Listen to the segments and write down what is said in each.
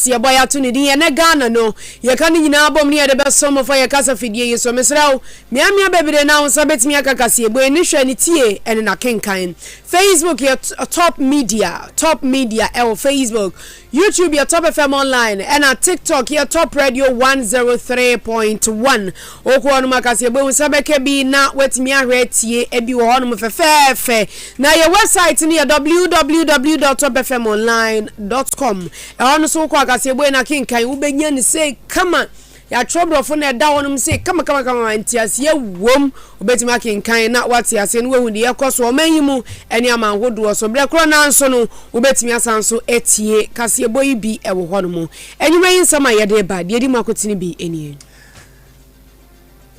kase boy ato ne din na Ghana no ye ka ni nyina abom ne ye de besom for ye kasa fidie ye so mesrawo miamia bebere na won sabetimi aka kase boy ni hwe ni tie ene na kenkan Facebook your top media Facebook YouTube your top FM online and at TikTok your top radio 103.1 okwo no makase boy sabeke bi na wetimi ahwe tie ebi wo hono mfefefe na your website ni www.topfmonline.com ono so kwa kase boy na kenkan ubenya ni say kama ya trouble for na da wonum say kama antiase ye wom obetimi akenkan na wati ase no wehu de yekoso omanyimu ene amanhodo so bre kro na nso no obetimi asanso etie kase boy bi ewo hono mu enyuma yinsama ye de ba de di makotini bi enie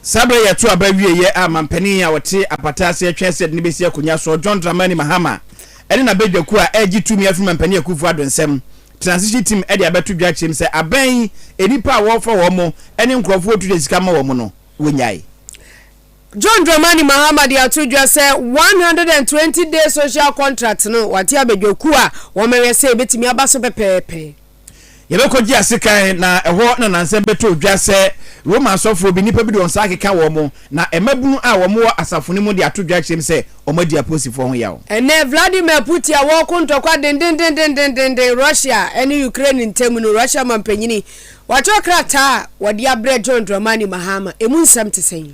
sabre ye to abawie ye amampani ya wote apatase atwese ne besi akonya so John Dramani Mahama ene na bedwaku a egi tumi afuma mpani akufu adonsem transition team e de abeto dwachem se aban enipa a wo fa wo mo ene nkrofo otu de sika ma wo mo no wonyai John Dramani Mahama de atudwa se 120 day social contract no wati abedwaku a wo mewe se betimi abaso pepepe yebekɔgye asekan na ɛhɔ na nansɛm beto dwa sɛ Roma asɔfo bi nipa bi de onsa akeka wɔ mo na emabunu a wɔ mo asafo ne mu de ato dwa kyem sɛ ɔmadi aposifo ho yawo ene Vladimir Putin a wɔ kontokwa den Russia ene Ukraine ntemu no Russia mampanyini wato krata wɔde abrɛ John Dramani Mahama emu nsɛm te sɛn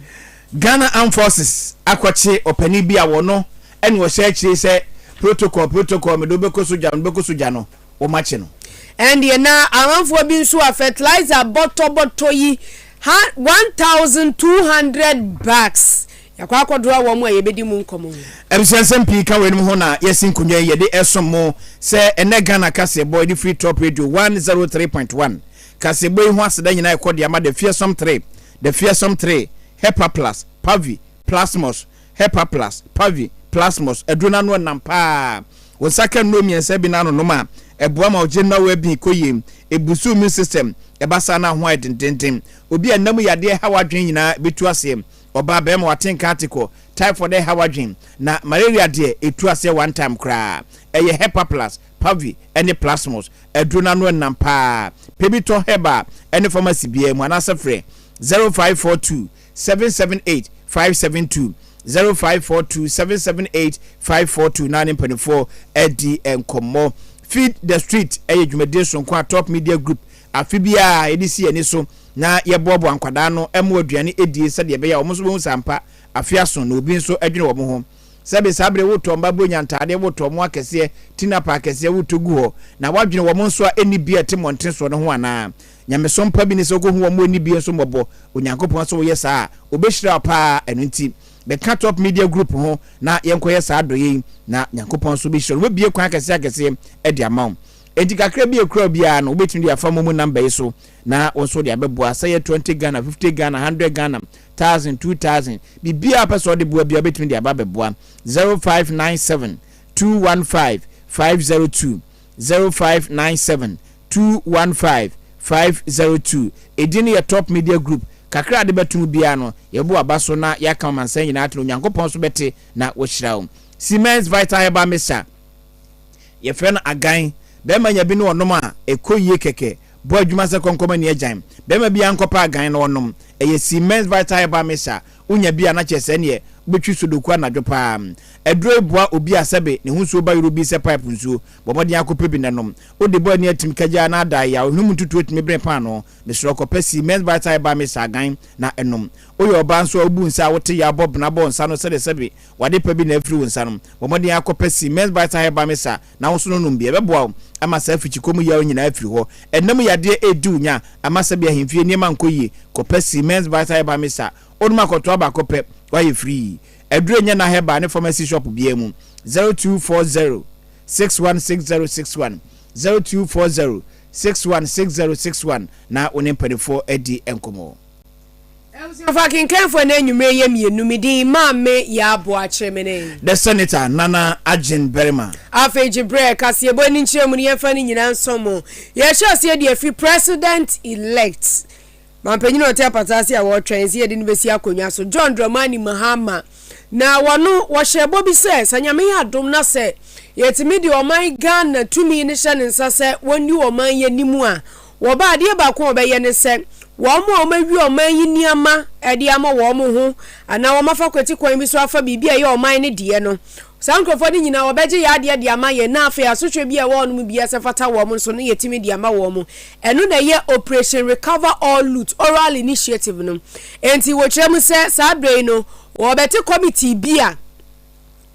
Ghana Armed Forces akɔkye opani bi a wɔ no ene wɔ hyɛ kyerɛ sɛ protocol me do bekoso gya no o mache no and ye na amanfo bi nso a fertilizer bottle yi 1200 bags yakwa akodoa wo mo ayebedi mu nkomo emsensem pi ka wenum ho na yesin kunye ye de esomo se ene Ghana kase boy the free top radio 103.1 kase boy ho aseda nyina ekode ama the fearsome 3 Hepa Plus Pavi Plasmos Hepa Plus Pavi Plasmos eduna no nampa wonsaka no miensa bi na no ma eboa ma ogena we bi koyem ebusu immune system ebasa na ho edendenden obi anam yade hawadwen nyina betu asem oba be ma watenka article typhoid hawadwen na malaria de etu ase one time kra eye Hepa Plus Pavi ene Plasmos eduna no nampa pebito heba ene pharmacy bia mu anase frɛ 0542 778 572 0542 778 542 924 edi enkomo feed the street dwumade so kwa top media group afibia edisi eni so na yebobo ankwada no emo aduane edie sɛ de be ya omo so bo sampa afia so na obi nso adwene wo mo ho sɛbe sabre woto mba bo nyantade woto mo akese tinapa akese woto gu ho na wadwene wo mo nso a eni bia timonten so no ho ana nyameso mpa bi ne so ko ho mo eni bia so mobo onyankopɔn so wo yɛ saa obehira pa enu nti the top media group ho na yenkoye saa doye na nyankopon so be sure we bie kwan akese e de amount enti kakra bi ekura bia no obetumi de afam mu number yi so na wonso de abeboa say 20 Ghana 50 Ghana 100 Ghana 1000 2000 bibia person de boa bia obetumi de ababeboa 0597 215 502 0597 215 502 edini ya top media group kakra de betum bia no yebo abaso na yaka mansan nyina atno nyankopon so bete na wo hyirawo Siemens Vital Herbal Mixture ye frɛ no Agyen Berima nya bi no onom a ekoyie keke bo adwuma se konkoma ne Agyen Berima bia nkopa Agyen no onom eye Siemens Vital Herbal Mixture unya bia na kyese ne betwi sodoku anadwo pa edro ebua obi asebe ne hunsuo ba yorubi se pipe nsuo bomode akope bi nanom ode bo ani atim kagya na da ya onum tutu etime bre pa no mesro kopa Siemens Vital Herbal Mixture Agyen na enom oyo oba nso obu nsa wote ya bob na bo nsa no se de sebe wade pa bi na afiri wonsa no bomode akopa Siemens Vital Herbal Mixture na wo so no num bi ebeboa ama sa afichi komu ya nyina afiri ho enam yade edu nya ama se bi ahemfie niema nkoyi kopa Siemens Vital Herbal Mixture onuma koto aba kopa why free edure nya na heba ne pharmacy shop bia mu 0240 616061 0240 616061 na onempedefo edi enkomo fucking careful na enyume ye mienu midi Maame Yaa Boakye mene the senator Nana Agyen Berima Agyen Berima kase ebo ni nkyeremu ni yefa ni nyina nsomo ye hye se de afi president elect mampanyino te patase a wo twense ye de ni besi akonwa so John Dramani Mahama na wono wo hyebo bi se sanyame ya dom na se yetimi de oman Ghana tumi ni hye ne nsa se woni oman ye nimu a wo ba de ba ko obeye ne se wo mo o mawi o man yi niama e de ama wo mo ho ana wo mafa kwati kwan bi so afa bibia ye o man ne de no sankrofo ni nyina obeje ya de ama ye na afa asotwe bi e wo no bi ase fata wo mo so no yetimi de ama wo mo eno na ye operation recover all loot oral initiative no enti wo kyerem se sa brei no wo beti committee bia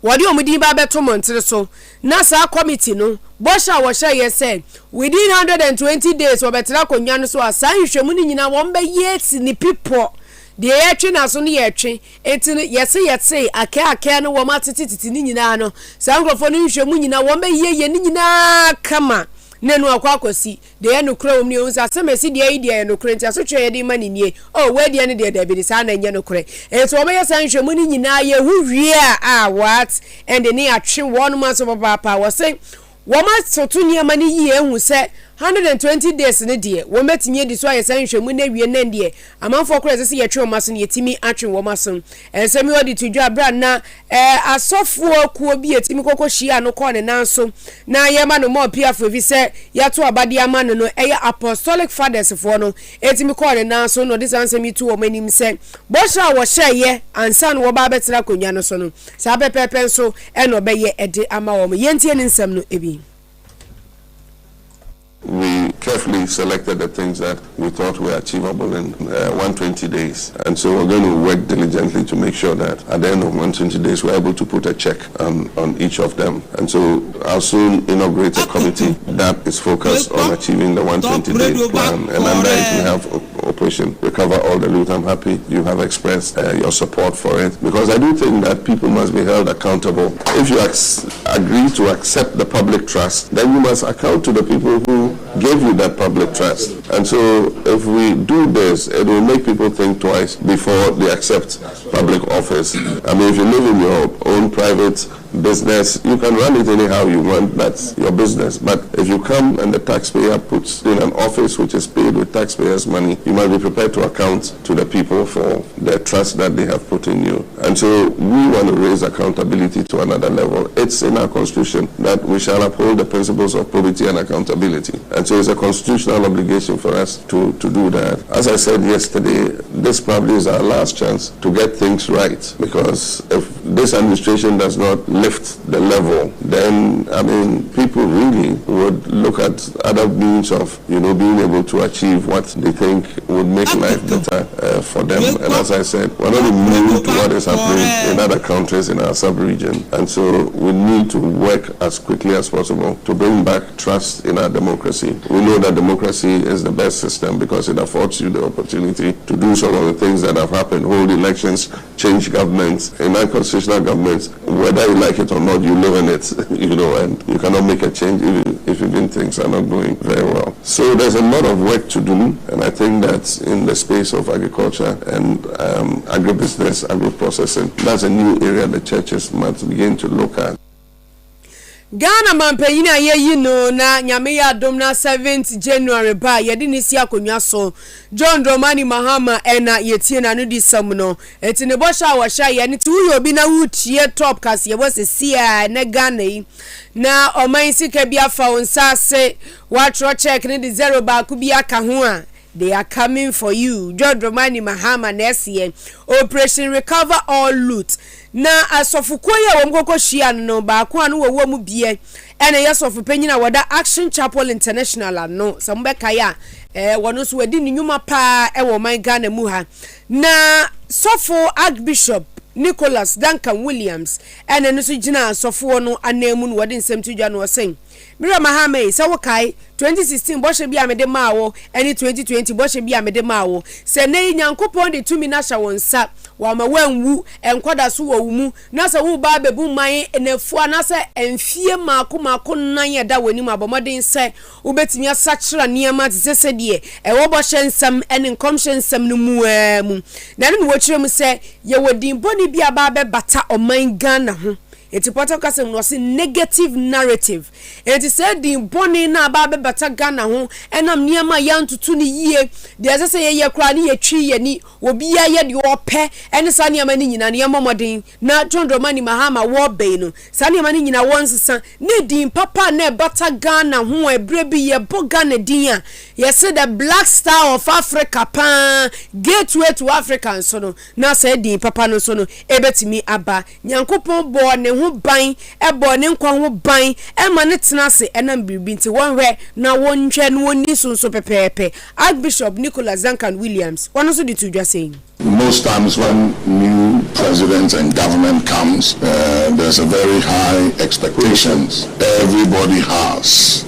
wodi omudi ba beto montre so na sa committee no bosha wo hye ye say within 120 days wo betira konwa no so asan hwehwemu ni nyina wo mbe yeti ni people de ye twe na so ne ye twe enti yese ake no wo matititi ni nyina no sa nkrofo no hwehwemu nyina wo mbe ye ni nyina kama nenu akwakosi de ye no kro omni onsa semesi de ye de no kro enti aso twe ye de mani nie oh we de ne de bi sa na nye no kro enti wo be san hwehwemu ni nyina ye hu wie what and ne atwe one month so papa wo say wo ma sotu niama ni yi ehu se 120 days ne de wo metinye di so ayesan hwehwemu na wie na de amanfo kro se ye twe wo maso ne yetimi atwe wo maso ensemi odi tudwa bra na asofo kuo bi yetimi kokohia no ko ne nanso na ye ma no mo piafo vi se ya to abade ama no eye apostolic fathers fo no etimi ko ne nanso no this ansemi to wo manim se bo sha wo hye ansa no wo ba betira konwa no so no sa pepepe nso e no be ye ede ama wo yentie ne nsam no ebi. We carefully selected the things that we thought were achievable in 120 days. And so we're going to work diligently to make sure that at the end of 120 days, we're able to put a check on each of them. And so I'll soon inaugurate a committee that is focused on achieving the 120-day plan. And under it, we have Operation Recover All the Loot. I'm happy you have expressed your support for it, because I do think that people must be held accountable. If you agree to accept the public trust, then you must account to the people who gave you that public trust. And so if we do this, it will make people think twice before they accept public office. I mean, if you live in your own private business, you can run it anyhow you want, that's your business. But if you come and the taxpayer puts in an office which is paid with taxpayers' money, you must be prepared to account to the people for the trust that they have put in you. And so we want to raise accountability to another level. It's in our constitution that we shall uphold the principles of probity and accountability. And so it's a constitutional obligation for us to do that. As I said yesterday, this probably is our last chance to get things right, because if this administration does not lift the level, then I mean people really would look at other means of being able to achieve what they think would make life better for them. And as I said, we're not immune to what is happening in other countries in our sub-region, and so we need to work as quickly as possible to bring back trust in our democracy. We know that democracy is the best system because it affords you the opportunity to do some of the things that have happened: hold elections, change governments. In our constitutional governments, whether you like it or not, you live in it, and you cannot make a change if even things are not going very well. So there's a lot of work to do, and I think that in the space of agriculture and agribusiness, agro-processing, that's a new area the churches must begin to look at. Ghana mampanyina ye no na Nyame ya dom na 7th January ba ye de nisi akonwa so John Dramani Mahama ena yetie na no di sam no enti ne bosha wa sha ye ne ti uyo obi na wutie top cast ye bo se sia na Ghana yi na oman sika bia fa onsa se wa tro check ne di 0 ba ku bia ka ho a they are coming for you. John Dramani Mahama nesie Operation Recover All Loot. Na asofukoye womkoko hia no ba ko anu wo mu bie ene yesofu panyina wada Action Chapel International no sambeka ya wono so wadi nyuma pa e wo man Ghana mu ha na sofo Archbishop Nicholas Duncan Williams ene no so gina sofo no anemu no wadi nsem tudwa no sen Berima Mahame se wo kai 2016 boshe bia mede mawo ene 2020 boshe bia mede mawo se ne nyankopon de tumi na hya wonsa wa ma wanwu enkwada so wo mu na se wo ba bebu man enefu na se enfie mako nan ye da wani ma bomodin se wo betimi asachira niema tse de wo boshe nsam ene nkomhye nsam no mu na ne wo kire mu se ye wodin boni bia ba be bata oman Ghana ho eti poto kasem no se negative narrative eti said the boni na ba beta Ghana ho enam niam ya ntutu ni yie de ase ye kra ni yetwi ye ni obi ya ye de ope ene sa niam ni nyina ne momodin na John Dramani Mahama wo be no sa niam ni nyina wonsesa ne din papa na beta Ghana ho ebre bi ye bo Ghana din a ye say the black star of Africa pa gateway to Africa so no na say din papa no so no ebetimi aba nyankopon bo ne ho ban ebo ne nkwa ho ban e ma ne tena se enam bibi nti wonhwe na wonhwe no woni so pepepe Archbishop Nicholas Duncan Williams one also the to just saying most times when new presidents and government comes, there's a very high expectations everybody has,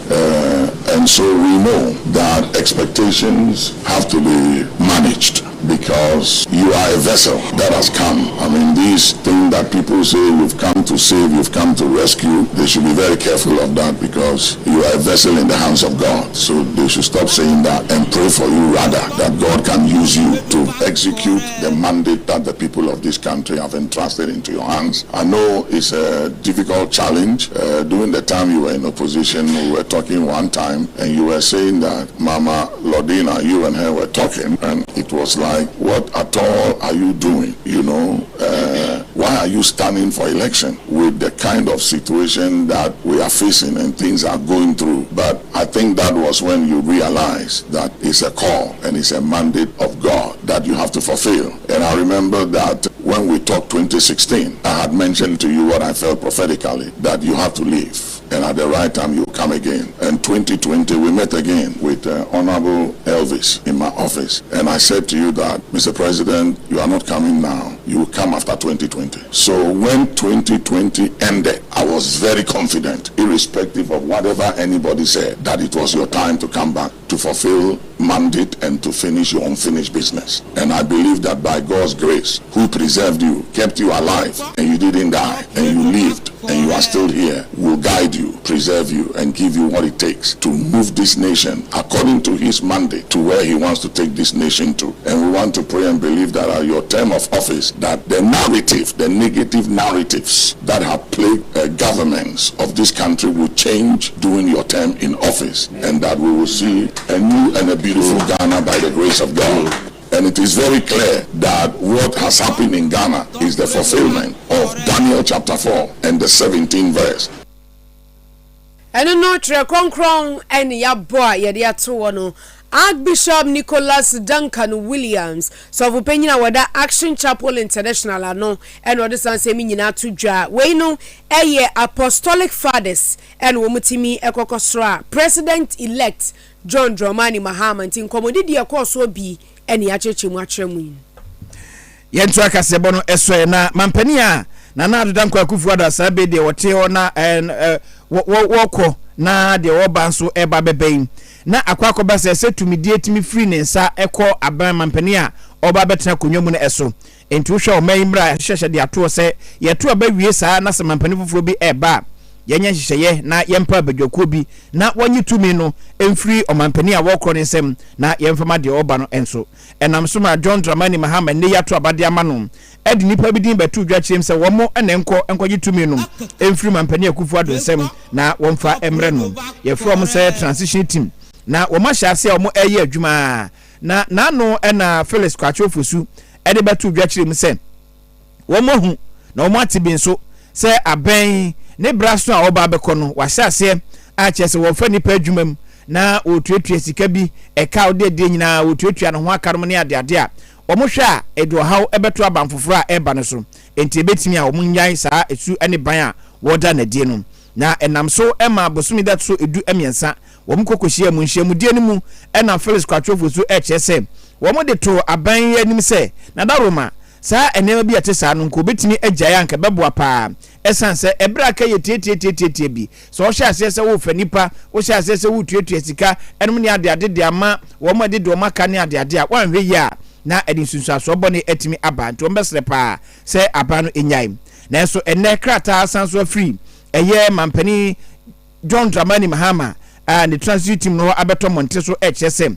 and so we know that expectations have to be managed because you are a vessel that has come. I mean, these things that people say you've come to save, you've come to rescue, they should be very careful of that because you are a vessel in the hands of God. So they should stop saying that and pray for you rather that God can use you to execute the mandate that the people of this country have entrusted into your hands. I know it's a difficult challenge. During the time you were in opposition, we were talking one time and you were saying that Mama Lodina, you and her were talking, and it was like, what at all are you doing? You know, why are you standing for election with the kind of situation that we are facing and things are going through? But I think that was when you realized that it's a call and it's a mandate of God that you have to fulfill. And I remember that when we talked 2016, I had mentioned to you what I felt prophetically, that you have to leave. And at the right time, you come again. And 2020, we met again with Honorable Elvis in my office. And I said to you that, Mr. President, you are not coming now. You will come after 2020. So when 2020 ended, I was very confident, irrespective of whatever anybody said, that it was your time to come back to fulfill mandate and to finish your unfinished business. And I believe that by God's grace, who preserved you, kept you alive, and you didn't die, and you lived, and you are still here, will guide you, preserve you, and give you what it takes to move this nation according to his mandate to where he wants to take this nation to. And we want to pray and believe that at your term of office, that the narrative, the negative narratives that have plagued governments of this country will change during your term in office, and that we will see a new and a beautiful Ghana by the grace of God. And it is very clear that what has happened in Ghana is the fulfillment of Daniel chapter 4 and the 17th verse. And no tre konkron and ya boy ya to Archbishop Nicholas Duncan Williams, so for penina wada Action Chapel International ano and what this say me nyina to dwa we no apostolic fathers and womutimi ekokosra President elect John Dramani Mahama ntin komodidi ekoso bi ene ya chechemu atremu yentu akasebo no eso na mampani a na adodanko akufu ada sabe de wote ho na woko na de woba nso eba beben na akwakoba se tumidie timi free ne nsa ekọ aban mampani a oba betena konwamu na eso enti wo hwe o mayimra hyehye de ato se yeto aba wie saa na se mampani foforo bi eba yenya hyehye na yempa badwako bi na wanyi tumi no emfiri omampani a wokro ne nsem na yemfama de oba no enso enam so ma John Dramani Mahama ne yato abade ama no edi nipa bi din betu dwa kyerem se womo ene enkoyi tumi no emfiri mampani akufu ado nsem na womfa emre no yefro mo se transition team na woma hyase a womo eye adwuma na nano ena Felix Kwacho Fosu ede betu dwa kyerem se womo hu na womo atibi nso se aben ne braso a oba beko no wahyase a kyese wo fa nipa adwumam na otuatua sika bi eka ode nyina otuatua no ho akarom ne ade a omo hwe a edo haw ebeto abanfoforo a eba no so enti ebetimi a omo nyan saa esu ene ban a woda na die no na enam so ema bosumi that so edu emiensa womo kokohia mu nhia mu die no mu ena Felix Kwacho Fosu kyese womo de to aban anim se na daroma saa enema bi ate saa no nko betimi agyae anka beboa pa esanse ebra ka ye tietie bi so o hye asese wo fa nipa o hye asese wo tuatua sika enum ne ade de ama wo mo de do maka ne ade a wanhwe ye a na edi sunsu aso bone etimi aba nto mbesre pa se aba no enyai na so enne krata asanso free eye mampani John Dramani Mahama and the transit team no abeto monte so HSM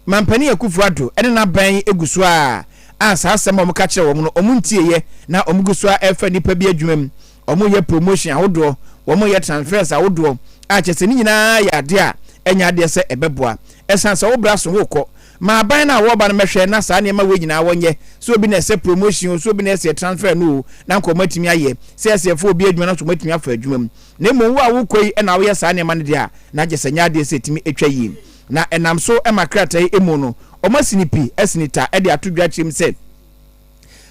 mampani akufuado ene na ban eguso a asa asem omuka kire wo no omuntie ye na omuguso a efa nipa bi adwumam omo ye promotion ahodo omo ye transfers ahodo a chese ni nyina ya de a enya de se ebeboa esanse wo bra so wo kɔ ma ban na wo ba no mehwe na saa ne ma we nyina wonye so obi na se promotion so obi na se transfer no na nko matimi aye se fo obi adwuma na so matimi afa adwuma mu na mo wo a wo koi na wo ye saa ne ma ne de a na je sanya de se timi etwa yi na enam so e makrata yi emu no omo sinipi esinita e de atodwa chim se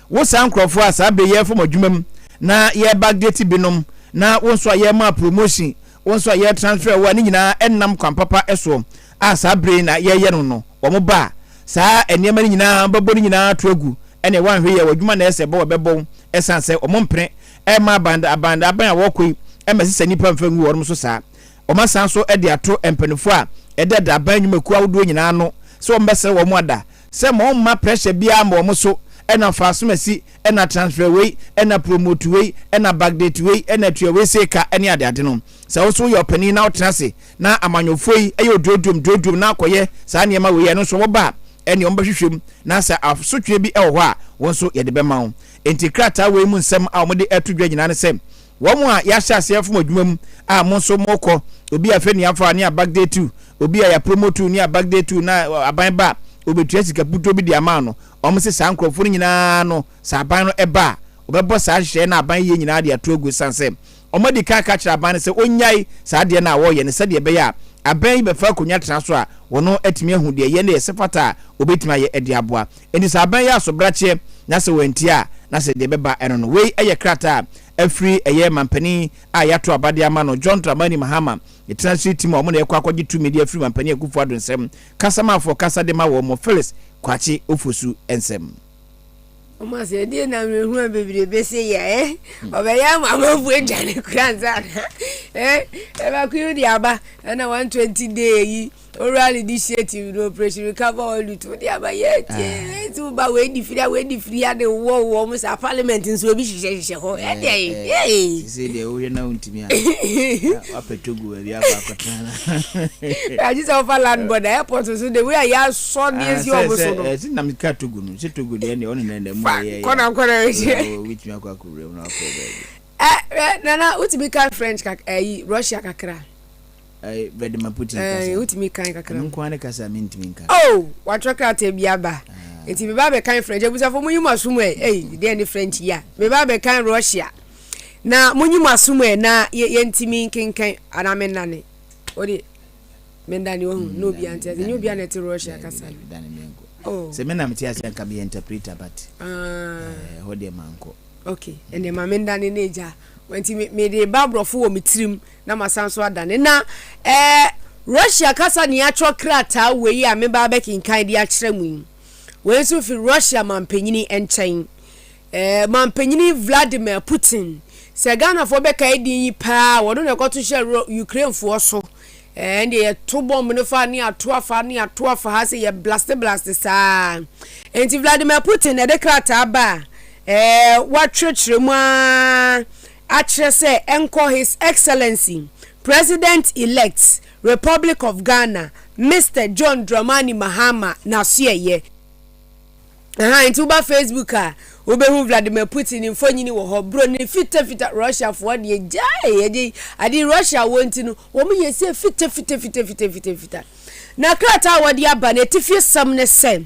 wo saa nkrofo a saa be ye fo adwuma mu na ye backdate binom na wo so ye ma promotion wo so ye transfer wo ni nyina enam kwampapa eso a saa bre na ye no omo ba saa enema ni nyina babo ni nyina toagu ene wan hwe ye wadwuma na ese bo bebo esanse omo mpre e ma abanda aban a wokoi e mesese nipa mfangu wo so saa omo san so e de ato empanifo a e de da ban nyumaku awdo nyina no so mbese wo mo ada se mo ma pressure bia ma omo so ena fasumasi ena transfer way ena promote way ena backdate way ena tue way seka ene ade no se wo so yo pani na otrase na amanyofoi eyo dodum na akoye saa ne ma we no so wo ba ene omba hwehwem na sa asotwe bi ewo ho a won so ye de be ma wo enti krata we mu nsem a omde atudwa nyina ne sem wo mu a ya hya asefo adwuma mu a mo so moko obi afa ni afa ni backdate tu obi ya promote ni backdate tu na aban ba obetua sika puto bi di ama no omo se saa nkrofo nyina no saa aban no eba obebo saa hye na aban ye nyina de atogu sanse omo di ka kira aban se onyai saa de na wo ye ne se de be ya aban be fa konya tena so a wono atimi ahu de ye ne se fata obetima ye edi aboa eni saa aban ya so brache na se wanti a na se de beba eno no wei eye krata afri eye mampani a yato abade ama no John Dramani Mahama international team omo na ekwa akwaji 2 media afri mampani akufu ado nsem kasama for kasa de ma wo mo Felix kwachi ofosu ensem omo se die na mehu abebire bese ya obeya mama fu ejane kranza e ba ku di aba na 120 day oral initiative no operation recover all to di aba ye tu ba we di free ade wo mo sa parliament nso obi hihye ho e dey se de o ye na untimi a apetogu wi aba akotana I just offer land border airport so the way ya so near you omo so no na mi ka togu no se togu de ne on na mu ye kona which me akwa ku re na nana utimi kan French Russia kakra Berima Putin utimi kan kakra nko ane kasa mintimi kan oh watroka te biaba enti me ba be kan French abusa fo munyuma sumu de ne French ya me ba be kan Russia na munyuma sumu na ye ntimi kinkan aname nane odi mendani wo no bi ante nyo bi anete Russia kasa dani menko oh se mena mti ase kan bi interpreter but hode manko okay ene mamendani neja wanti me de babrofo wo mitirim na masanso adane na Russia kasa ni atwa krata we a me ba be kinkan di akere mu we so fi Russia mampanyini enchen mampanyini Vladimir Putin se Ghana fo be kai di pa wodo ne koto hye Ukraine fo so and ye to bomb no fa ni ato afa ha se ye blast sa enti Vladimir Putin e de krata ba what church a say enko His Excellency President-elect Republic of Ghana Mr. John Dramani Mahama na suye into ba Facebook obehu Vladimir Putin infonyini wo ho bro ni fita Russia for de jai adi Russia wonti no wo me yese fita na krata wodi aba na tifie sam ne sem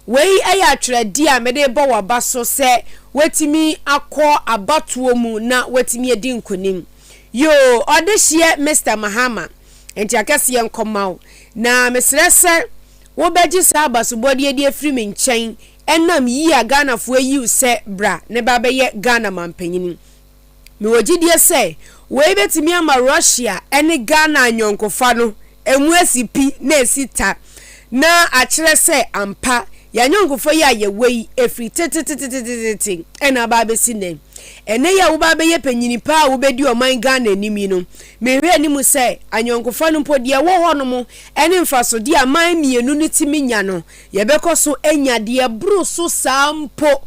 wei aya tredi a me de bo wa baso se wetimi akọ abatuo mu na wetimi edi nkonim yo odehye Mr. Mahama enti akese nkomaw na mesrese wo beji sa abasobodi edi afiri me nchen enam yi a Ghana fo yi se bra ne ba be ye Ghana mampanyini me wogidie se wei betimi ama Russia ene Ghana anyonkofa no emu asipi na esita na akire se ampa ya nyongofo ya ye wei efri tete ena ba be sine ene ya wo ba be ye panyini pa wo be di oman Ghana animi no me hwe ani mu se anyongofo no mpodie wo ho no mo ene mfaso di aman mienu no timi nya no ye bekoso enya de bru so sampo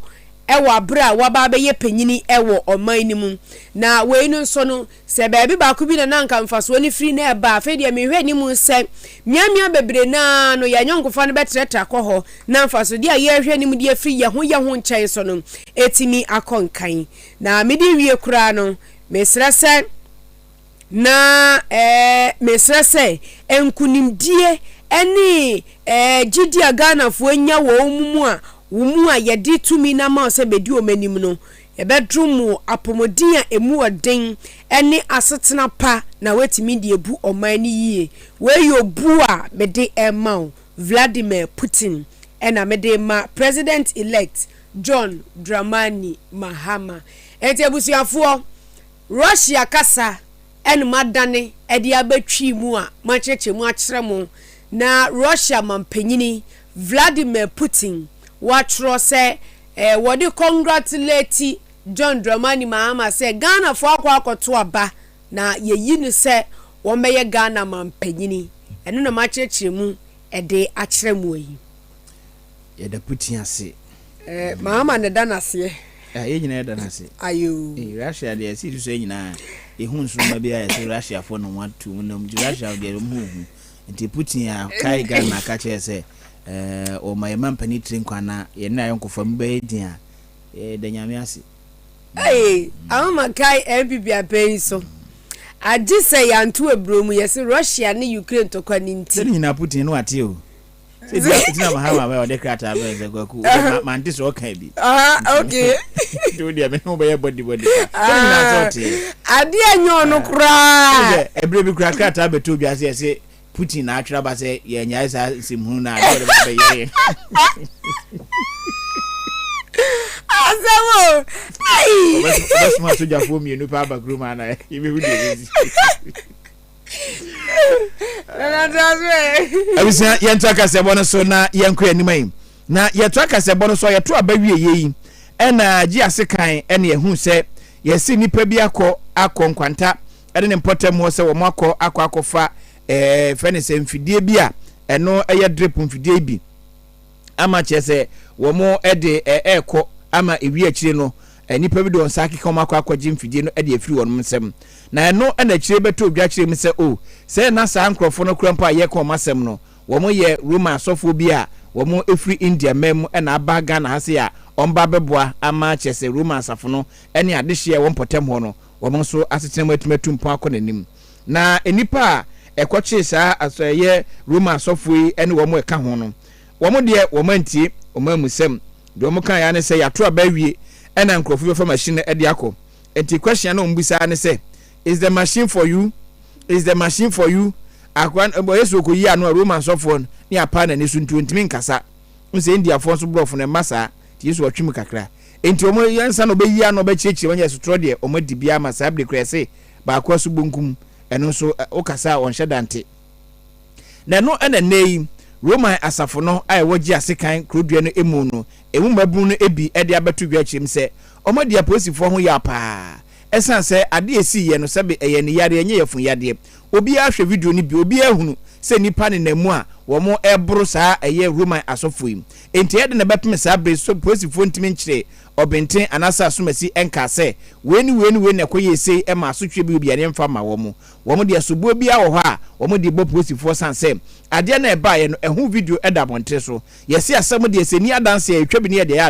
ewa bra wa ba be ye panyini ewo oman ni mu na wei no so no se baabi ba ku bi na nka mfaso ni free na eba afa de me hwe ani mu se miamia bebre na no ya nyonkofa no betreta kɔ na mfaso de ye hwe ani mu de free ye ho nkyɛn so no etimi akonkan na me de wie kura no mesrese na mesrese enkunimdie eni gidi agana fo nya wo mu a yedi tumi na ma se bedi omanim no ebedrum apomodin a emu oden eni asetena pa na wetimi de ebu oman ni yie we yobu a mede emma Vladimir Putin ena mede ma president elect John Dramani Mahama enti abusuafo Russia kasa eni madane edi abetwi mu a macheche mu akere mu na Russia mampanyini Vladimir Putin watro se wodi congratulate John Dramani Mahama se Ghana fo akwakoto aba na yeyi ni se wo meye Ghana mampanyini eno na macheche mu ede akere mu yi ye da Putin ase Mahama ne danase ye nyina da nase ayo Russia de si so nyina ehun so ma bia ye Russia fo no watu mu Russia de mu nti Putin a kai Ghana ka che se o my man penitring kwana ye na yonkofo mbe din a da nyame ase ama kai MPP apen so agi se yantu ebromu yesi Russia ne Ukraine to kwani nti se nyina Putin no ate o se dia Mahama ba o de krata ba ze kwaku man dis o kan bi okay do dia me no be body se nyina so te ade anyo no kra ebre bi krata be to bi ase se Putin na atwa ba se ye nya isa simhu na ade ba be ye azamo ai bas ma to jafo mi no pa ba gruma na ibe hu de na transfer abisa yento akasebo no so na yenko animai na yeto akasebo no so yeto abawie yeyi ena gi asekan ena yehu se yesi nipa bi akọ nkwanta ene ne potem ho se wo akọfa fenese mfidie bi a eno eye drip mfidie bi ama chese wo mo ede ekọ ama ewi akire no nipa bi do nsaki ka mo akọji mfidie no ede afiri wonum nsem na eno na akire beto odwa akire mi se o se na sa nkrofo no krampa ye ka masem no wo mo ye Roma asofo bi a wo mo efiri India mem na aba Ghana hase a omba beboa ama chese Roma asafo no ene adehye wo potem ho no wo mo so asetena matumatu mpo akọ nanim na enipa ekwoche sa asoye Roma asofo yi ene wo mo eka ho no wo mo de wo mantie wo mamusem de wo mo kan ya ne se yato aba wie ena nkrofo bi fa machine ede akọ enti question na ombisa ne se is the machine for you? Is the machine for you? Akwan yeso ko yi anu Roman sofon ni apa na ne suntu ntimi nkasa. Nse India fo so brofo na masa ti yeso watwim kakra. Enti omo yansa no be yi anu be chichi wanya sutro de omo dibia masa abde krese ba kwa so bonkum eno so okasa on hyedante. Na no ena nei Roman asafo no ai wogi asekan krodua no emu no emu mabunu no ebi ede abeto dwa chim se omo dia posifo ho ya pa. Esan se ade esi ye no sebe eye ne yare enye yefun yade obi a hwe video ni bi obi ahunu se nipa ne namu a wo mo ebro saa eye Roman asofoim enti yede ne bepem saa bre so posifo ntimi nkyire obenten anasa asomasi enka se weni ekoye sei e ma asotwe bi obi ane mfa ma wo mo de asobo bi a wo ha wo mo de bo posifo sanse ade na eba ye no ehu video eda montre so yesi asem de eseni adanse etwa bi ne de ya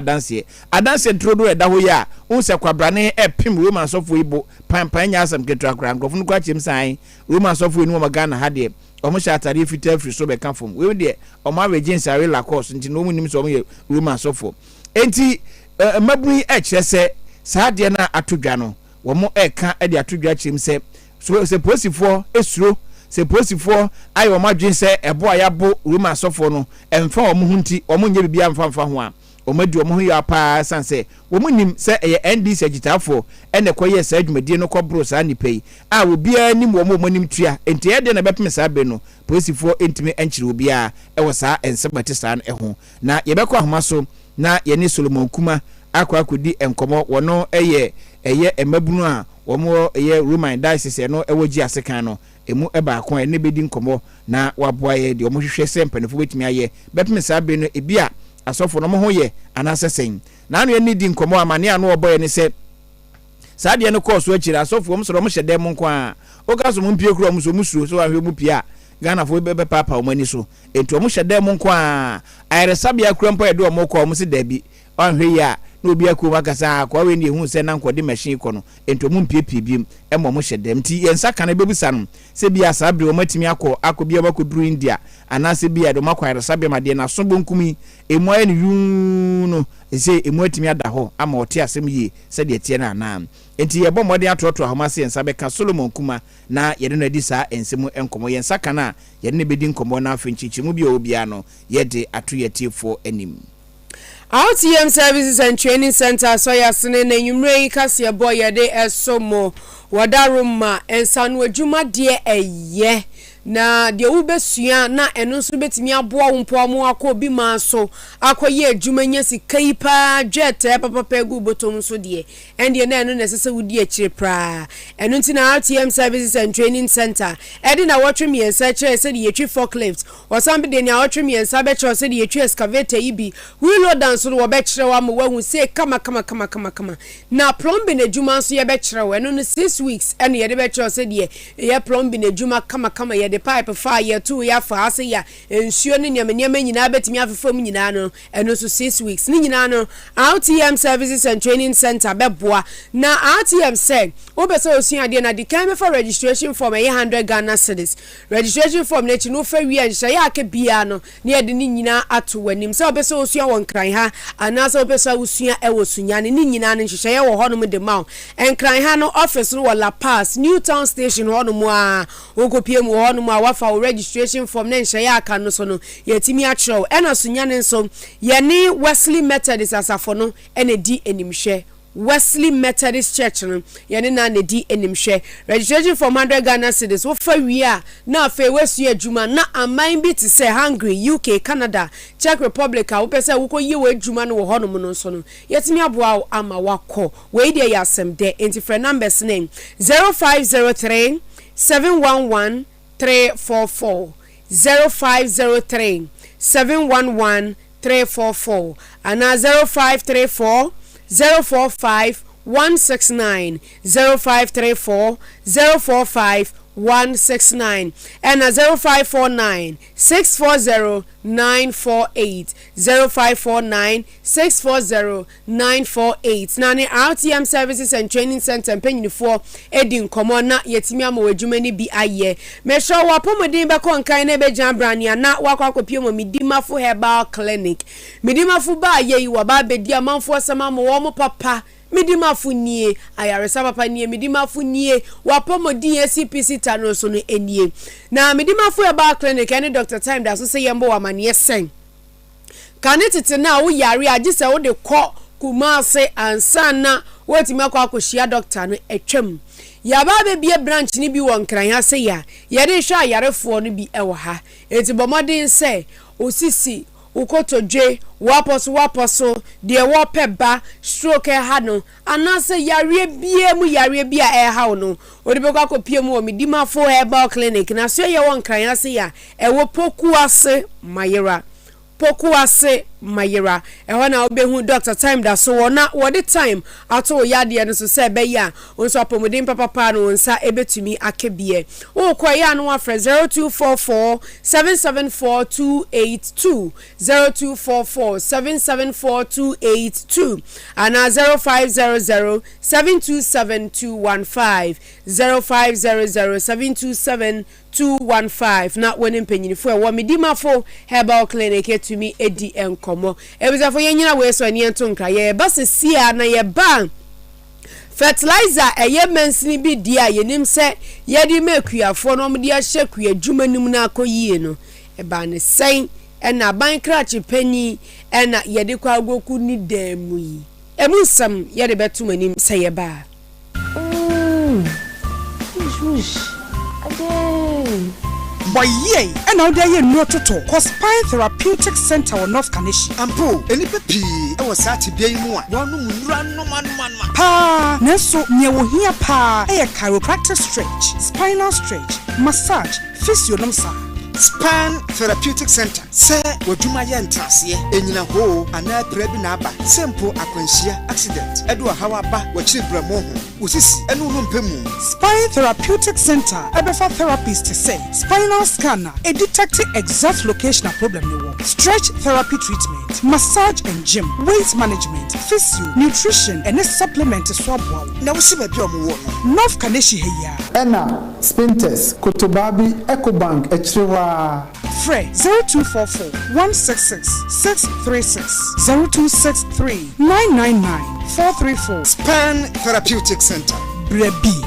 adanse ntrodo eda ho ya unse kwabrane epim Roman asofo ibo pampan nya asem ketra kra nkrofo no kwa chim san Roman asofo ni wo magana ha de omo sha atare fita free so be kan fom we de omo Agyen sare la course nti no mu nim so omo ye Roman asofo enti mabuni echese saade na atodwa no wo mo eka e de atodwa chim se se posifo esuro se posifo ayo Agyen se ebo ayabo Roman asofo no emfa wo mo hunti wo mo nye bibia mfa ho a omadi wo ho ya pa sanse wo mo nim se eye NDC agitafo ene koye sa adwumadi no kobro sa nipai a obia nim wo mo nim tua enti e de na bepem sa be no posifo entimi enchire obia e wo sa ensebate sa no ho na ye bekọ ahoma so na ye ni Solomon Kuma akodi enkomo wono eye emabunu a wo mo eye Roman diocese no ewogi asekan no emu eba akon ene bedi nkomo na waboa ye de wo mo hwehwe se mpanefo betimi aye bepem sa be no ebia asofo no mo ho ye anasesen na anu eni di nkomo amane anu oboye ne se saade no course akira asofo mo so mo hyede mo nko a okaso mo mpie kuro mo so musuro so ahwe mu pia Ghana fo be papa o mani so enti o mo hyede mo nko a ayresabia kuro mpo ye do mo ko mo se dabi ahwe ya na obi akọ wakasa kwa we ne hu se na nkode machine kɔ no ento mu piepie biem emo mo hyedem ti yensa kan bebusa no se bia sabre o matimi akɔ bia bakɔduru India anase bia do makware sabe made na so bonkumi emu aye no no se emu atimi ada ho ama ɔte asɛm yi se de tie na na enti yɛbɔ mɔde atoto ahoma se yensa bɛka Solomon Kuma na yɛde no adi saa ensemu enkomo yensa kan a yɛde ne bedi nkomo na afenchichimu bia obia no yɛde ato yɛtiefo anim. RTM Services and Training Center so yasene na nyumre kase boy yede esomo wadaruma ensanu adwuma de eye na de ubesua na eno nso betimi aboa wompoamo akọ bi ma so akoye adwuma nya sikai pa dwete papa gu botom so de ende na eno nesese wudi akire pra eno ntina RTM Services and Training Center edi na watwe miensa kire se de yetwi forklift wasambe de na watwe miensa be kire se de yetwi excavator ibi wheel dance so wo be kire wa mo wahu se kama na plumbing adwuma so ye be kire wa eno no 6 weeks ene ye de be kire se de ye plumbing adwuma kama ye the pipe fire to ya fa ase ya ensuo ne nyama nyina betimi afefam nyina no eno so 6 weeks ni nyina no RTM Services and Training Center beboa na RTM say obese osua de na the kind for registration form 100 Ghana cedis registration form na chi no fa wi anhya ya aka bia no na ye de ni nyina ato wanim say obese osua won kran ha anase obese osua e wo sunya ni nyina no nhye ye wo honom de maw enkran ha no office no La Paz Newtown station honom a okopie mu honom a wafa registration form na nhye ya aka no so no yetimi atro e na sunya ne nso ye ni Wesley Methodist asafo no ene di enimhwe Wesley Methodist Church no yene na ne di enimhwe registration form 100 Ghana cedis wo fa wi a na afa wesu adwuma na aman bi te say Hungary UK Canada Czech Republic a wo pese wo koyi wo adwuma no wo honom no so no yetimi aboa ama wakọ we dey yasem de enti frɛ numbers name 0503 711 344 0503 711 344 and 0534 045 169 0534 045 169 and 0549 640 948 0549 640 948 nani RTM Services and Training Center mpanyinfo edi nkomo na yetimi amawedwuma ni bi aye me sure wapomodin be konkan na be jambrania na wakwakopie mo midimafo herbal clinic midimafo ba aye wa ba bedi amanfo asama mo wo mo papa midimafu nie ayaresa papa nie midimafu nie wapomodin CPC tano so no enie na midimafu herbal clinic any Dr. Time da so say yembo wa mane sen kanetete na wo yare agise wo de kɔ Kumase ansana wetimi akɔhia doctor no etwam yaba bebie branch ni bi won kran ha se ya ye de hwa yarefo no bi ewo ha eti bomodin se osisi ukotodwe waposo de wo peba stroke ha no anase yare bie mu yare bia e ha no odi be akopie mu o midimafo herbal clinic na so ye won kran ha se ya ewo Pokuase Mayera ehona obehu Dr. Time da so wona wodi time ato yade no so se be ya onso apomodin papa no nsa ebetumi akebie wo koya no afre 0244 774282 0244 774282 ana 0500 727215 0500 727 na woni mpanyinifo e wo midimafo herbal clinic etumi edi enkomo ebizafo yenyina we so ani ento nkra ye ba sesia na ye ba fertilizer eye mensini bi dia yenim se ye di mekuafo no mde ahye kuadwumanum na akoyie no e ba ne sen e na ban krachi pani e na ye de kwa agoku ni damu yi emusam ye de betumanim se ye ba Boy ye, and now there no toto. Spine Therapeutic Center or North Kaneshi. Ampo, any pepi, I was at to be more. No man. Pa, Neso, near here pa, a chiropractic stretch, spinal stretch, massage, physiognomy. Spine Therapeutic Center. Say, what you my entrance here, and in a hole, and I prebinaba, simple aquantia accident. Edward Hawaba, what you bramo. osisi enu no mpemu. Spine Therapeutic Center ebefa therapist say spinal scanner a detect exact location of problem you want. Stretch therapy treatment, massage and gym, weight management, physio, nutrition and a supplement to swab wow. Na wo se ba bi omo wo no. North Kaneshi heya. Ena Spinters Kotobabi Ecobank Echrewa. Frey 0244 166 636 0263 999 434. Span Therapeutic Center. Brebi.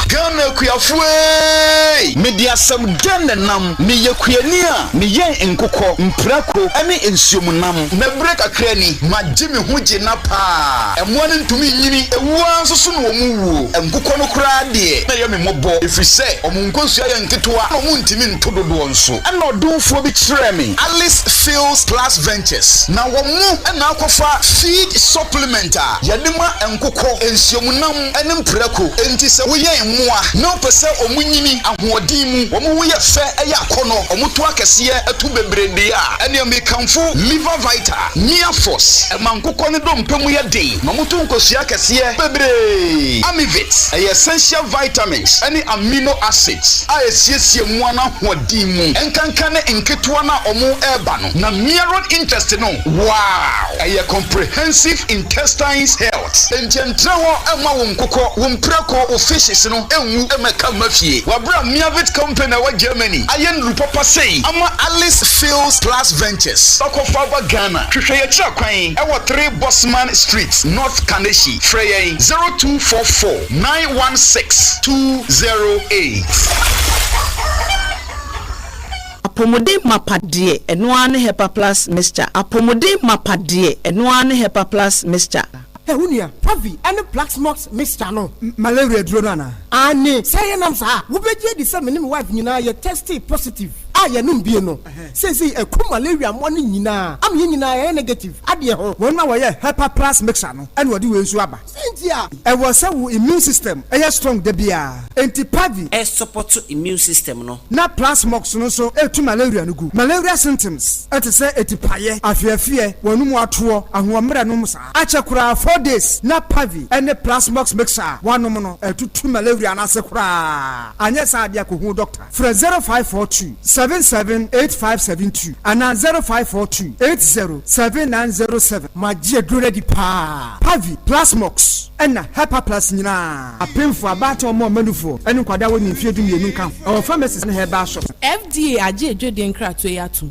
Ghana kuyafue media sam Ghana nam me yekuani a me yen enkokɔ mprako ane ensuomunam na break akrani magime hoje na pa ɛmoa ne ntumi nyini ewua nsoso no omuwu enkokɔ no kura de na ye me mobɔ efrise omunkonsu aye nketoa na omuntimi ntododo nso ɛna ɔdomfo bi kyerɛ me Alice Fields Plus Ventures na wɔmu ɛna akɔfa feed supplement a yɛdema enkokɔ ensuomunam ane mprako enti sɛ woyɛ no pese omunyini ahoɔden mu omu yɛ fɛ ɛyɛ akɔnɔ omu to akɛseɛ atu bebrede a ɛne amekanfo liver vita nia force ɛmankokɔ ne dompemu yɛ den na omu to nkosua akɛseɛ bebre amivit ɛyɛ essential vitamins ɛne amino acids a esiesie mu ana ahoɔden mu ɛnkanka ne nketoa na omu ɛba no na mineral interest no wow ɛyɛ comprehensive intestines health entientra hɔ ɛma wo nkokɔ wo mprako wo fishes no enwu emeka mafie wabra miavit company wa Germany ayen rupapa sei ama Alice Fields Plus Ventures Okofa Ghana hwehwe ye kira kwan e wo 3 Bosman Street North Kaneshi frey 0244 916 208 Apomode mapade eno ane Hepa Plus mixture apomode mapade eno ane Hepa Plus mixture Unia, Pavi, and the Black Smokes mixture no. Malaria drona. Ane, say an answer. Who be the same wife, you know, you're tested positive. I no be no. Says he a malaria morning, you know. I'm in negative. Adia, one my way, Hepa Plus mixture no. And what do you swabba? Cynthia, I was so immune system. I strong debia. Anti Pavi, a support to immune system no. Na plus mox no so to malaria no good. Malaria symptoms. At say etipaye, afia, one more tour, and one numsa. Achakura 4 days. Na Pavi, and the plus mox mixer. One nomono, to malaria and asakura. And yes, I be a doctor. For 0542 778572 and 0542 807907. My dear Grady Pa Pavi Plasmox and Hepa Plus Nina. A pin for about or more manufo and Quada when you fear to me income. Our pharmacists and her bar shop. FDA Agyen Berima to Yatu.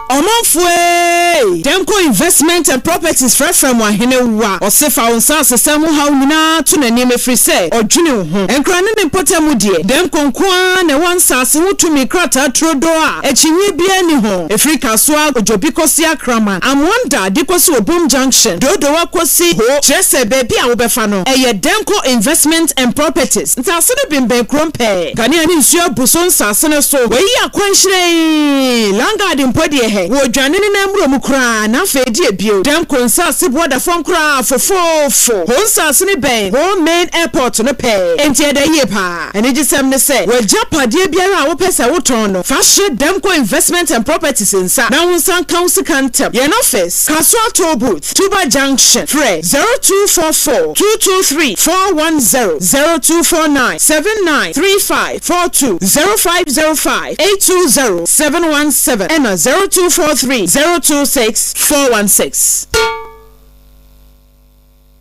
Omonfwe Demko Investment and Properties from Wahenewa or Sefa on South Samu Hauna to the name of free say or Junior and Cranin and Potamudi Demko Kwan and one Sasu to me crata Trodoa Echini Biani home a free Kaswa or Jobiko Sia Krama and wonder Dikosu Boom Junction Dodoa Kosi Ho Chese Baby Aubefano a Demko Investment and Properties Tasuna Bimbe Krompe Ghanaian Insua Buson Sasana so we are Quenchre Langa Dimpodi wo dwane ne namro mu kra na fedi ebio dem konsa se boda fon kra fofofo honsa se ne ben ho main airport no pe enti eda ye pa ene gisem ne se wo japade biara wo pese wo ton no fashe Demko Investment and Properties insa na honsa council cantem ye no office Kaswa Toll Booth Tuba Junction free 0244 223 410 0249 793542 0505 820 717 and 0243 026 416.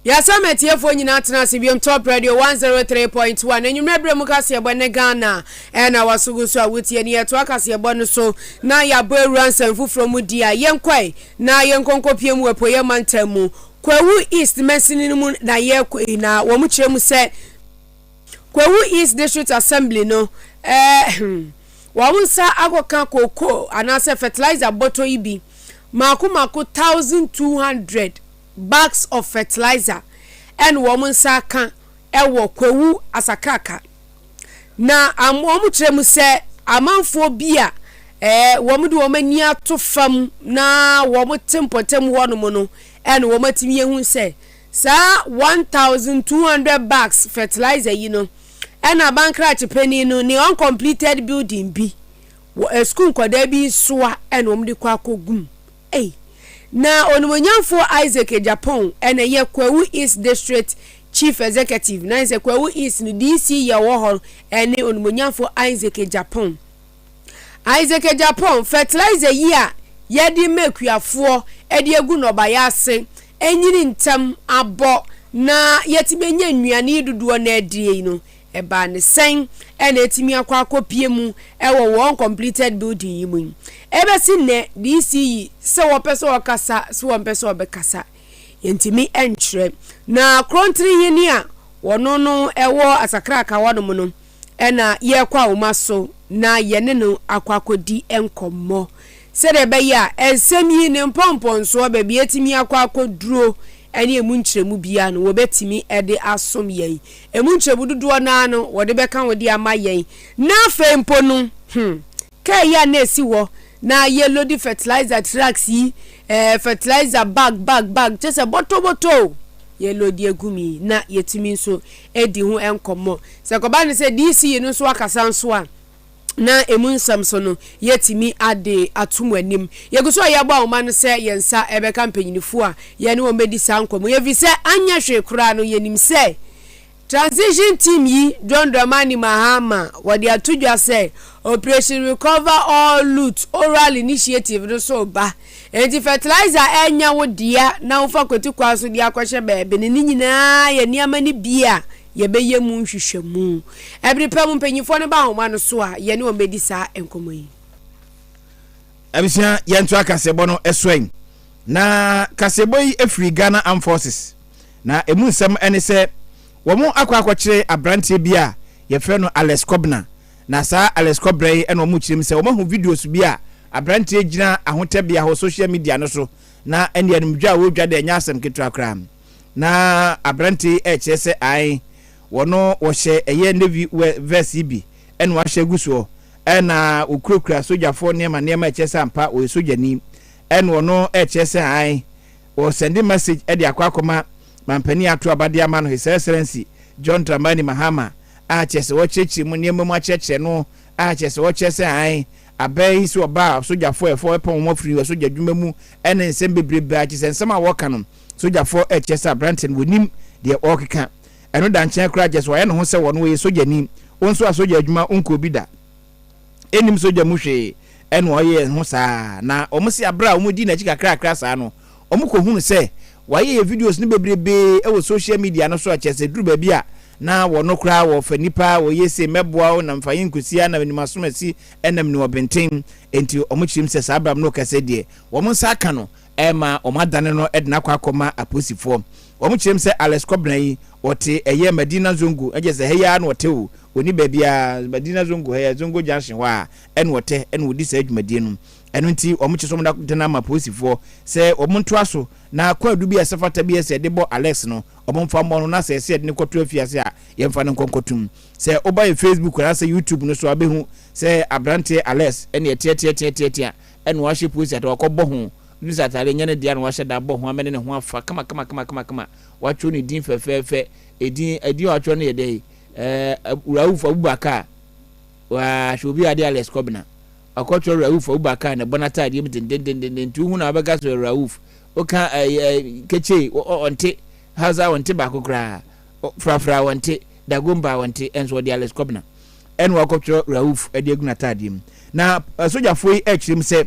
Yasame tiefo nyina tena CBM Top Radio 103.1 enyumrebre mu kase ebone Ghana na wasugusu awutie ne yeto akase ebone so na ya bo ewuransan fufuro mu dia yenkwai na yenkonkopie mu epoye mantamu Kwawu East mesini mu na ye na wo mu kire mu se Kwawu East District Assembly no wawunsa agoka koko anase fertilizer bottle ibi mako 1200 bags of fertilizer and wawunsa kan ewo Kwawu asakaka na amomu kyeremu se amanfo bia womudu womani ato fam na womutempotem wono no and womatimi ehun se sa 1200 bags fertilizer you know and a bankrate penny no ni uncompleted building bi school kwada bi soa and omdi kwa kogum na onumonyamfo Isaac Japan ene ye Kwawu East District Chief Executive na ise Kwawu East no DC ye wo ho ene onumonyamfo Isaac Japan fertilizer yi a ye di mekuafo e di egu no ba ya ase enyiri ntam abo na yetimenya nnuane duduo na adie no eba ne sen ena etimi akopie mu ewo one completed building yi mu ebe si ne DC se wo pese wo kasa se wo pese wo be kasa yentimi entre na krontri yini a wono no ewo asakra ka wadom no ena ye kwa umaso na yene no akwakodi enkommo se de be ya ensem yi ne mpompon so be bi etimi akwakoduro eni emu nkyeremu bia no wobetimi ede asom yei emu nkyeremu duduo na no wode beka wode ama yei na fempo no ka ya na esi wo na yellow di fertilizer trucks yi fertilizer bag just bottle yellow di egumi na yetimi nso edi ho enkomo se koba ne se DC no so akasa nso a na emunsam so no yetimi ade atumwanim yeguso yeba o man se yensa ebe campaignifo a ye ne o medi sankomo ye vi se anya hwe kura no yenim se transition team yi John Dramani Mahama wadi atudwa se operation recover all loot oral initiative no so ba enti fertilizer enya wo dia na wo fa kweti kwa so dia kwahye bebe ne nyina ye niama ni bia ye beye mu nhwehwemu every pem mpanyifo ne ba homa no so a ye ne o medi sa enkomo yi abisia ye nto akasebo no eswen na kasebo yi afri Ghana Armed Forces na emu nsem ene se womo akwakwakire abrante bia ye fe no Alex Kobna na sa Alex Kobra yi ene omo chirim se womo hu videos bia abrante gina ahotebia ho social media no so na ene anumdwa wo dwa de nya asem ketua kram na abrante chese ai wono wo hye eye navy verse bi ene wa hye guso ena okurokura sojafo nema chese ampa o sojani ene wono chese ai wo send message e de akwakoma mampani atu abade ama no His Excellency John Dramani Mahama a chese wo chechi mu nema mu acheche no a chese wo chese ai abai so ba sojafo efo epon mo free wo soja dwuma mu ene nsem bebrebe a chese nsem a wo kanom sojafo chese abranten wonim de okeka eno da nchen kra chese wo ye no ho se wono we sojani wonso asoja adwuma onko bi da enim soja mu hwe eno oye ho saa na omusi abra omudi na chika kra saa no omuko hunu se waye videos ni bebrebe e wo social media no so a chese duru ba bia na wono kra wo fa nipa wo yese meboa na mfayin kusia na nimasomasi enam ni obenten enti omuchirim se saa abram no kase de wo monsa aka no ema omadane no edna kwakoma aposifo omuchirim se Alex Kobna yi wote eye Medina Zongo ejese heya na wote wo oni babia Medina Zongo heya Zongo junction wa en wote en wodi sa adwumadie no eno nti omuchisom da na aposifo se omonto aso na kwadu bi asefata bi ese de bo Alex no omomfa mo no na se ese de ne koto afiase a yemfa ne konkotum se oba Facebook na se YouTube no so abehu se abrante Alex ene etie en wa hye post at wakobo ho bisa tare nyane dia no wa hye da bo ho amene ne ho afa kama wacho ne din fefefe edi wacho ne yede Rauf Abubakar wa shobi ade Alex Kobna akocho Rauf Abubakar na bonata ade den hu na abega so Rauf oka keche onte haza onte ba kokra frafra onte dagomba onte enso ade Alex Kobna enwa akocho Rauf ade agunata ade na soja foi echirim se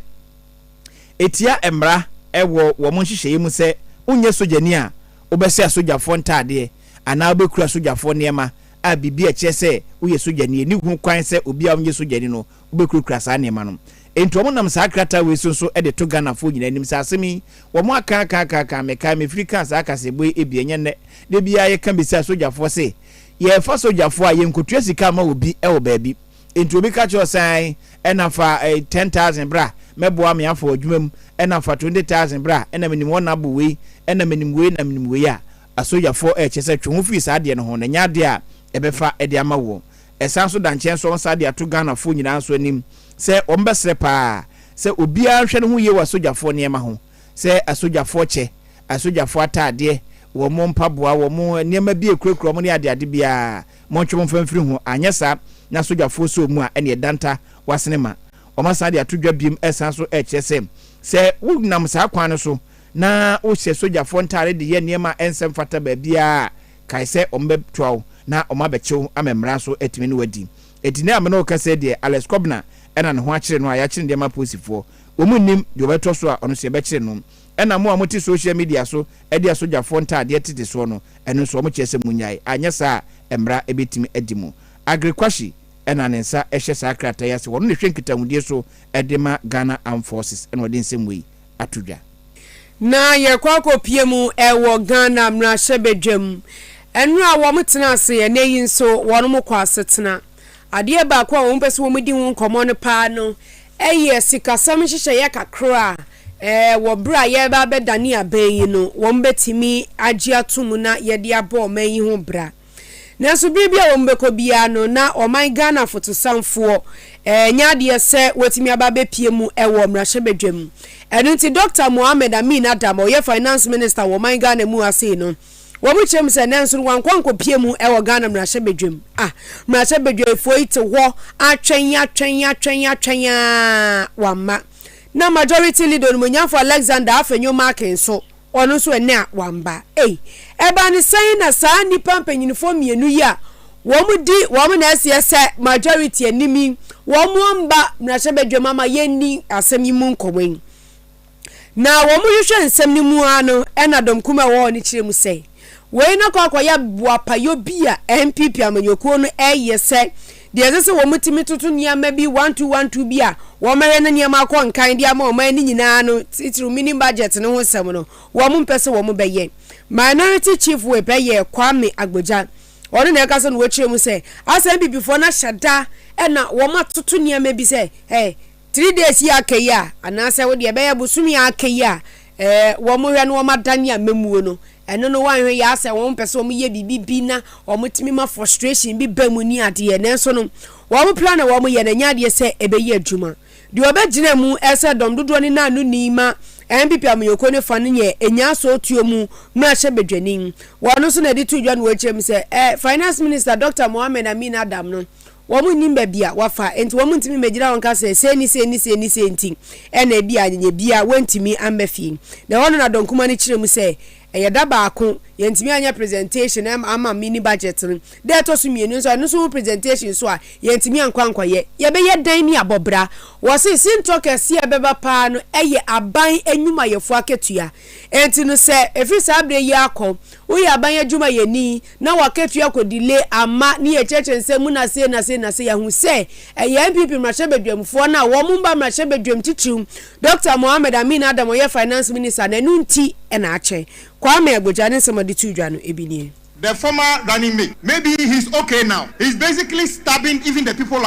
etia emra ewo wo mo nhihye mu se unye sojani a obese soja fo ntade ana obekura soja fo niema a bibi echese uye sojani ni hu kwan se obi a unye sojani no obekura sa niema no enti omo nam sa krata we so e de to Ghana fo nyina nim sa asemi wo mo aka meka me Africa sa aka se boy ebie nyene de bia ye kan bisa soja fo se ye fa soja fo a ye nkotua sika ma obi e wo baabi enti obi ka cho san ena fa 10,000 bra meboa me afọ adwumam ena fa 20,000 bra ena menim wona bo we ena menim we ya asoja fo chese twe ho fi sa de no ho na nya de a ebefa de ama wo esan so da nchen so sa de ato Ghana fo nyina so anim se ombesre pa se obi a hwe no ho ye wa soja fo niema ho se asoja fo che asoja fo atade wo mo mpaboa wo mo niema bi ekrekro mo ne ade bia mo ntwe mo mfamfiri ho anyesa na soja fo so mu a ene danta wasenema omasa de atodwa biem esan so chese se wunam sa kwan so na o hye sojafoɔ ntare de yɛ nneɛma ensem fata baabia kae sɛ ombɛtwaw na omabɛkyew amemmra so atimi no wadi etine amena o kase de Alex Kobna ɛna ne ho akyere no a ya kyere ndeɛma posifoɔ omu nim de obɛtɔ so a ɔno se bɛkyere no ɛna mo a moti social media so ɛde sojafoɔ ntade tete so no ɛno so ɔmo kyerɛ sɛ munyae anya saa emra ebetimi adimu agrikwashi ɛna ne nsa ɛhyɛ saa krata yɛ sɛ wɔn ne hwɛ nkitahudie so ɛde ma Ghana Armed Forces ɛna wɔde nsɛm wei atodwa na yɛkɔ pie mu ɛwɔ Ghana mmarahyɛ bedwam ɛno a wɔn tena ase ɛna yi nso wɔn mo kɔ asetena adeɛ baako a wɔn pɛ sɛ wɔn di ho nkɔmɔ no paa no ɛyɛ sikasɛm hyehyɛ yɛ kakra wɔ bra yɛ ba bɛdane abɛyi no wɔn bɛtimi agye atum na yɛde abɔ ɔman yi ho bra nanso bibia wɔn bɛkɔ bia no na ɔman Ghana fotosanfoɔ nyadeɛ sɛ wɔtimi aba bɛpie mu ɛwɔ mmarahyɛ bedwam ɛno nti Dr. Mohammed Amin Adam ɔyɛ finance minister wɔ ɔman Ghana mu ase no wɔn kyerɛm sɛ nanso wankɔ pie mu ɛwɔ Ghana mmarahyɛ bedwam mmarahyɛ bedwam foyi te hɔ atwɛn wamma na majority leader no munyafo Alexander Afenyo Markin so ono so ene a wamba eba ne sɛn na saa nipa mpanyinfo mienu yi a wɔn na ɛsɛ sɛ majority animi wɔn mba mmarahyɛ bedwam ama yɛni asɛm yi mu nkɔmɔn na wɔn hwehwɛ nsɛm ni mu ano ɛna domkuma wɔ ne kyerɛ mu sɛ wei na kɔkɔya boapayo bi a MPP amanyokuo no ɛyɛ sɛ deɛ ɛsɛ sɛ wɔn mutimi toto nneɛma bi 1212 bi a wɔn mɛrɛ ne nneɛma akɔ nkan de ama wɔn ani nyinaa no titiri mini budget ne ho sɛm no wɔn mpɛ sɛ wɔn bɛyɛ minority chief we bɛyɛ Kwame Agbogya ɔno na ɛka sɛ no wɔkyerɛ mu sɛ asɛm bibifoɔ na hyɛda ɛna wɔn atoto nneɛma bi sɛ 3 days yi akayi a anaasɛ wo deɛ bɛyɛ busumi akayi a wɔn hwɛ no wɔn adane a memuo no ɛno no wan hwɛ yɛ asɛ wɔn pɛ sɛ wɔn yɛ bibi na wɔn timi ma frustration bi ba mu ni adeɛ nanso no wɔn plan na wɔn yɛ na nya adeɛ sɛ ɛbɛyɛ adwuma deɛ ɔbɛgyina mu ɛsɛ dɔm dodoɔ ne na no nima MPP amayoko ne fa no yɛ enya so tuo mu mmarahyɛ bedwanin wɔn no so na de tu dwa no wɔkyerɛ mu sɛ finance minister Dr. Mohammed Amin Adam no wɔn nim bia wafa enti wɔn ntimi megyina wɔn ka sɛ sɛni enti ɛna bi a nyɛ bia wɔntimi ambɛfie na wɔn na dɔnkuma ne kyerɛ mu sɛ ɛyɛ da baako yɛntimi anya presentation ama mini budget no de to so mienu so no so presentation so a yɛntimi ankwankwaye yɛbɛyɛ dan ni abɔbra wɔse sinto kɛse ɛbɛba paa no ɛyɛ aban enwuma yɛfo aketua enti no sɛ efi sabre yi akɔ wo yɛ aban adwuma yɛni na waketua kɔ delay ama ne yɛkyerɛkyerɛ nsɛm mu na se yɛhu sɛ ɛyɛ MPP mmarahyɛ bedwamfoɔ na wɔn mba mmarahyɛ bedwam titiriw Dr. Mohammed Amin Adam ɔyɛ finance minister na nu nti ɛna akyɛ Kwame Agbogya ne nsɛm de tu dwa no ebinie the former running mate, maybe he's okay now. He's basically stabbing even the people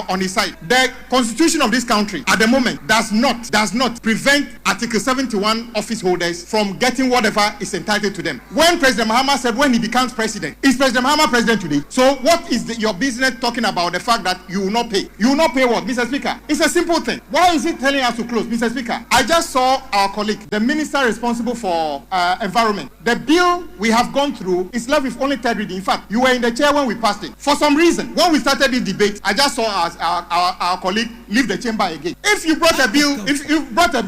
on his side. The constitution of this country at the moment does not prevent Article 71 office holders from getting whatever is entitled to them. When President Mahama said when he becomes president, is President Mahama president today? So what is your business talking about the fact that you will not pay? You will not pay what, Mr. Speaker? It's a simple thing. Why is he telling us to close, Mr. Speaker? I just saw our colleague, the minister responsible for environment. The bill we have gone through is left with only third reading. In fact, you were in the chair when we passed it. For some reason, when we started this debate, I just saw our colleague leave the chamber again. If you brought a bill,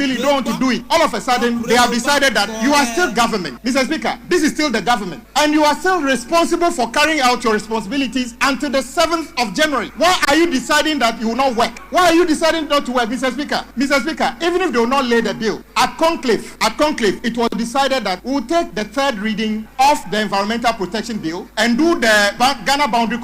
you don't want to do it, all of a sudden, they have decided that you are still government. Mr. Speaker, this is still the government. And you are still responsible for carrying out your responsibilities until the 7th of January. Why are you deciding that you will not work? Why are you deciding not to work, Mr. Speaker? Mr. Speaker, even if they will not lay the bill, at conclave, it was decided that we will take the third reading of the Environmental Protection Bill and do the Ghana Boundary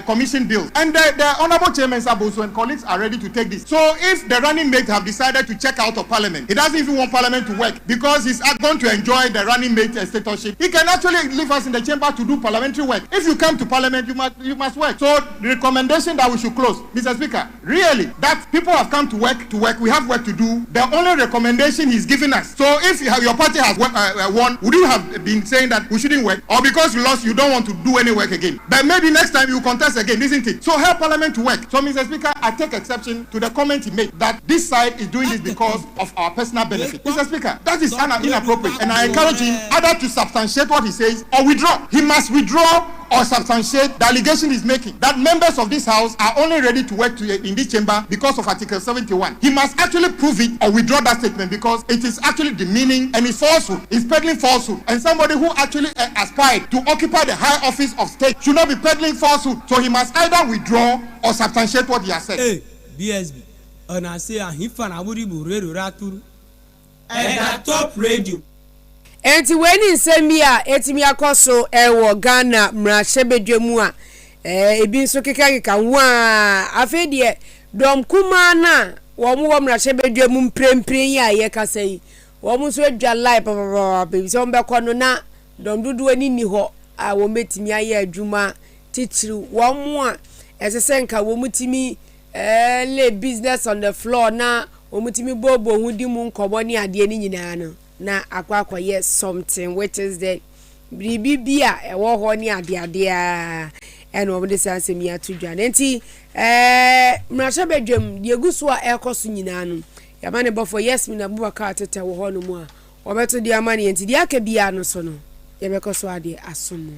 Commission Bill. And the Honorable Chairman Saboso and colleagues are ready to take this. So if the running mate have decided to check out of Parliament, he doesn't even want Parliament to work because he's going to enjoy the running mate statusship. He can actually leave us in the chamber to do parliamentary work. If you come to Parliament, you must work. So the recommendation that we should close, Mr. Speaker, really, that people have come to work, we have work to do. The only recommendation he's given us. So if your party has won, would you have been saying that we shouldn't work? Or because you lost, you don't want to do any work again? But maybe next time you contest again, isn't it? So help Parliament to work. So, Mr. Speaker, I take exception to the comment he made that this side is doing this because of our personal benefit. Mr. Speaker, that is inappropriate. And I encourage him either to substantiate what he says or withdraw. He must withdraw or substantiate the allegation he's making that members of this house are only ready to work in this chamber because of Article 71. He must actually prove it or withdraw that statement because it is actually demeaning and it's falsehood. It's peddling falsehood. And somebody who actually aspired to occupy the high office of state should not be peddling falsehood. So he must either withdraw or substantiate what he has said. Hey, BSB. And I say, I'm raturu. And at top radio. Enti weni nsemi a etimi akoso ewo Ghana mrashebedwemu a ebi nso keka wa afi de dom kuma na wo mo mrashebedwemu mprempren ya ye kasa yi wo mo so adwa live papa be so mbekọ no na dom dudu ani ni ho a wo metimi aye adwuma titiri wo mo a esesenka wo mutimi le business on the floor na wo mutimi bobo hudi mu nkobo ni ade ni nyina no na akwa yes something which is the bibia ewo ho ni ade a eno mo de sanse mi atudwa nti mrasha bedwam de eguso a ekoso nyina no ya mane bofo yes mi na Abubakar tete wo ho no mu a obeto de amane nti de aka bia no so no ye bekoso ade asomo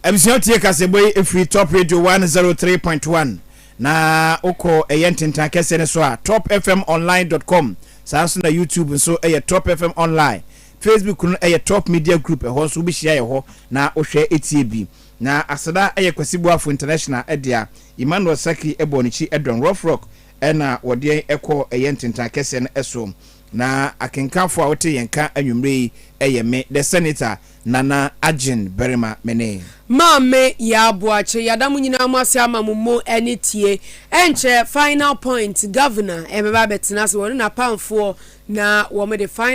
emission tie kaseboy free top radio 103.1 na oko eyentintan kese ne so a topfmonline.com sanso na YouTube nso Top FM online, Facebook no Top Media Group ho so bi share ho na ohwe etie bi na asada Kwasibuafo International edia Emmanuel Saki ebonichi edon Rough Rock na wode ekọ eyentintan kese no eso na akenkanfo a wote yenka anwumre me the senator Nana Agyen Berima mene Maame Yaa Boakye yadamu nyina amase amamumo enitie enche final point governor emeba betina so wonu na pamfo na wo me the final